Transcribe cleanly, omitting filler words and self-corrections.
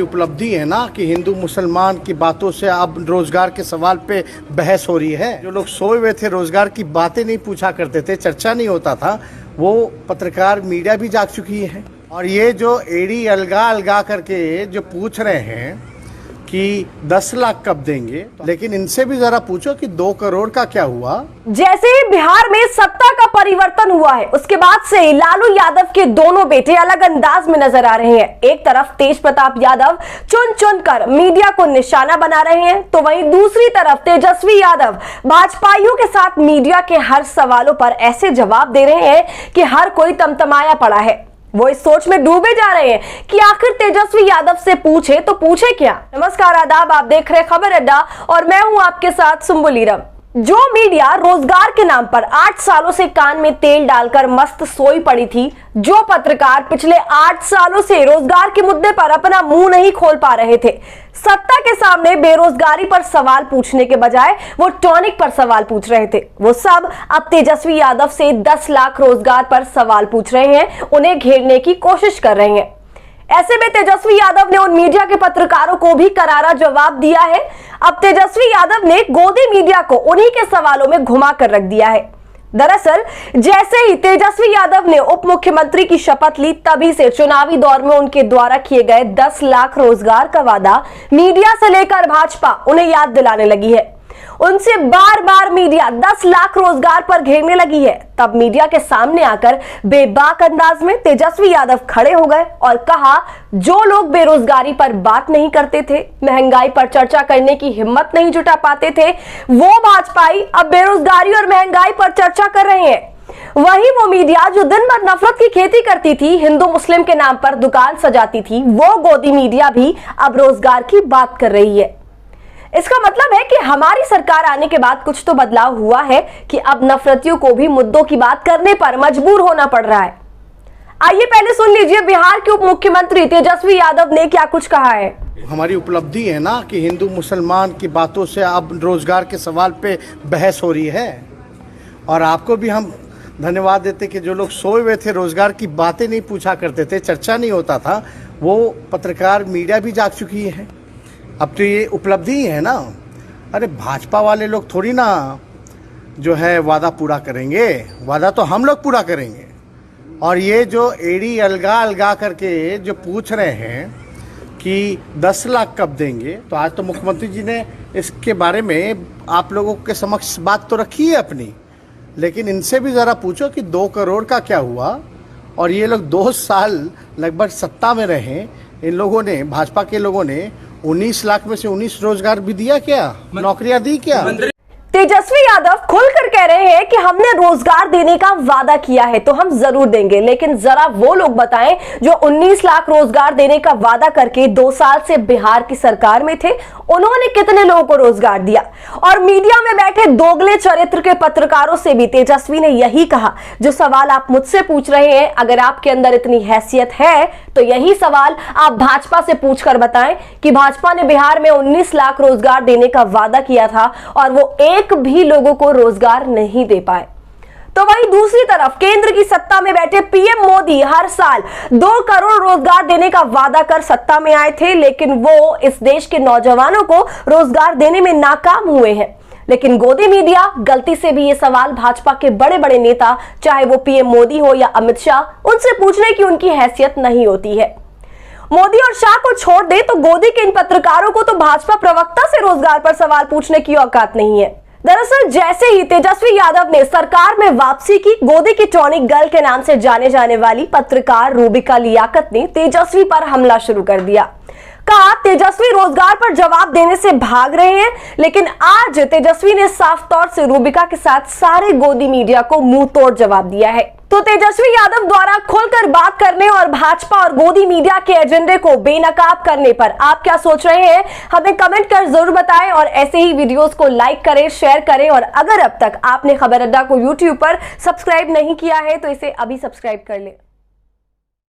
उपलब्धि है ना कि हिंदू मुसलमान की बातों से अब रोजगार के सवाल पे बहस हो रही है। जो लोग सोए हुए थे, रोजगार की बातें नहीं पूछा करते थे, चर्चा नहीं होता था, वो पत्रकार मीडिया भी जाग चुकी है। और ये जो एड़ी अलगा अलगा करके जो पूछ रहे हैं कि 10 लाख कब देंगे, लेकिन इनसे भी जरा पूछो कि 2 करोड़ का क्या हुआ। जैसे ही बिहार में सत्ता का परिवर्तन हुआ है, उसके बाद से लालू यादव के दोनों बेटे अलग अंदाज में नजर आ रहे हैं। एक तरफ तेज प्रताप यादव चुन चुन कर मीडिया को निशाना बना रहे हैं, तो वहीं दूसरी तरफ तेजस्वी यादव भाजपाइयों के साथ मीडिया के हर सवालों पर ऐसे जवाब दे रहे हैं कि हर कोई तमतमाया पड़ा है। वो इस सोच में डूबे जा रहे हैं कि आखिर तेजस्वी यादव से पूछे तो पूछे क्या। नमस्कार, आदाब, आप देख रहे खबर अड्डा और मैं हूं आपके साथ सुम्बुलीरम। जो मीडिया रोजगार के नाम पर 8 सालों से कान में तेल डालकर मस्त सोई पड़ी थी, जो पत्रकार पिछले 8 सालों से रोजगार के मुद्दे पर अपना मुंह नहीं खोल पा रहे थे, सत्ता के सामने बेरोजगारी पर सवाल पूछने के बजाय वो टॉनिक पर सवाल पूछ रहे थे, वो सब अब तेजस्वी यादव से 10 लाख रोजगार पर सवाल पूछ रहे हैं, उन्हें घेरने की कोशिश कर रहे हैं। ऐसे में तेजस्वी यादव ने उन मीडिया के पत्रकारों को भी करारा जवाब दिया है। अब तेजस्वी यादव ने गोदी मीडिया को उन्हीं के सवालों में घुमा कर रख दिया है। दरअसल जैसे ही तेजस्वी यादव ने उप मुख्यमंत्री की शपथ ली, तभी से चुनावी दौर में उनके द्वारा किए गए 10 लाख रोजगार का वादा मीडिया से लेकर भाजपा उन्हें याद दिलाने लगी है। उनसे बार बार मीडिया 10 लाख रोजगार पर घेरने लगी है। तब मीडिया के सामने आकर बेबाक अंदाज में तेजस्वी यादव खड़े हो गए और कहा, जो लोग बेरोजगारी पर बात नहीं करते थे, महंगाई पर चर्चा करने की हिम्मत नहीं जुटा पाते थे, वो भाजपाई अब बेरोजगारी और महंगाई पर चर्चा कर रहे हैं। वही वो मीडिया जो दिन भर नफरत की खेती करती थी, हिंदू मुस्लिम के नाम पर दुकान सजाती थी, वो गोदी मीडिया भी अब रोजगार की बात कर रही है। इसका मतलब है कि हमारी सरकार आने के बाद कुछ तो बदलाव हुआ है कि अब नफरतियों को भी मुद्दों की बात करने पर मजबूर होना पड़ रहा है। आइए पहले सुन लीजिए बिहार के उप मुख्यमंत्री तेजस्वी यादव ने क्या कुछ कहा है। हमारी उपलब्धि है ना कि हिंदू मुसलमान की बातों से अब रोजगार के सवाल पे बहस हो रही है। और आपको भी हम धन्यवाद देते कि जो लोग सोए हुए थे, रोजगार की बातें नहीं पूछा करते थे, चर्चा नहीं होता था, वो पत्रकार मीडिया भी जाग चुकी है। अब तो ये उपलब्धि है ना। अरे भाजपा वाले लोग थोड़ी ना जो है वादा पूरा करेंगे, वादा तो हम लोग पूरा करेंगे। और ये जो एड़ी अलगा अलगा करके जो पूछ रहे हैं कि 10 लाख कब देंगे, तो आज तो मुख्यमंत्री जी ने इसके बारे में आप लोगों के समक्ष बात तो रखी है अपनी, लेकिन इनसे भी ज़रा पूछो कि 2 करोड़ का क्या हुआ। और ये लोग 2 साल लगभग सत्ता में रहे, इन लोगों ने, भाजपा के लोगों ने 19 लाख में से 19 रोजगार भी दिया क्या, नौकरियां दी क्या। तेजस्वी यादव खुलकर कह रहे हैं कि हमने रोजगार देने का वादा किया है तो हम जरूर देंगे, लेकिन जरा वो लोग बताएं जो 19 लाख रोजगार देने का वादा करके 2 साल से बिहार की सरकार में थे, उन्होंने कितने लोगों को रोजगार दिया। और मीडिया में बैठे दोगले चरित्र के पत्रकारों से भी तेजस्वी ने यही कहा, जो सवाल आप मुझसे पूछ रहे हैं, अगर आपके अंदर इतनी हैसियत है तो यही सवाल आप भाजपा से पूछकर बताएं कि भाजपा ने बिहार में 19 लाख रोजगार देने का वादा किया था और वो एक भी लोगों को रोजगार नहीं दे पाए। तो वहीं दूसरी तरफ केंद्र की सत्ता में बैठे पीएम मोदी हर साल 2 करोड़ रोजगार देने का वादा कर सत्ता में आए थे, लेकिन वो इस देश के नौजवानों को रोजगार देने में नाकाम हुए हैं। लेकिन गोदी मीडिया गलती से भी ये सवाल भाजपा के बड़े बड़े नेता, चाहे वो पीएम मोदी हो या अमित शाह, उनसे पूछने की उनकी हैसियत नहीं होती है। मोदी और शाह को छोड़ दे तो गोदी के इन पत्रकारों को तो भाजपा प्रवक्ता से रोजगार पर सवाल पूछने की औकात नहीं है। दरअसल जैसे ही तेजस्वी यादव ने सरकार में वापसी की, गोदी की टॉनिक गर्ल के नाम से जाने जाने वाली पत्रकार रूबिका लियाकत ने तेजस्वी पर हमला शुरू कर दिया। कहा, तेजस्वी रोजगार पर जवाब देने से भाग रहे हैं, लेकिन आज तेजस्वी ने साफ तौर से रूबिका के साथ सारे गोदी मीडिया को मुंह तोड़ जवाब दिया है। तो तेजस्वी यादव द्वारा खुलकर बात करने और भाजपा और गोदी मीडिया के एजेंडे को बेनकाब करने पर आप क्या सोच रहे हैं, हमें कमेंट कर जरूर बताएं। और ऐसे ही वीडियोस को लाइक करें, शेयर करें, और अगर अब तक आपने खबर अड्डा को यूट्यूब पर सब्सक्राइब नहीं किया है तो इसे अभी सब्सक्राइब कर लें।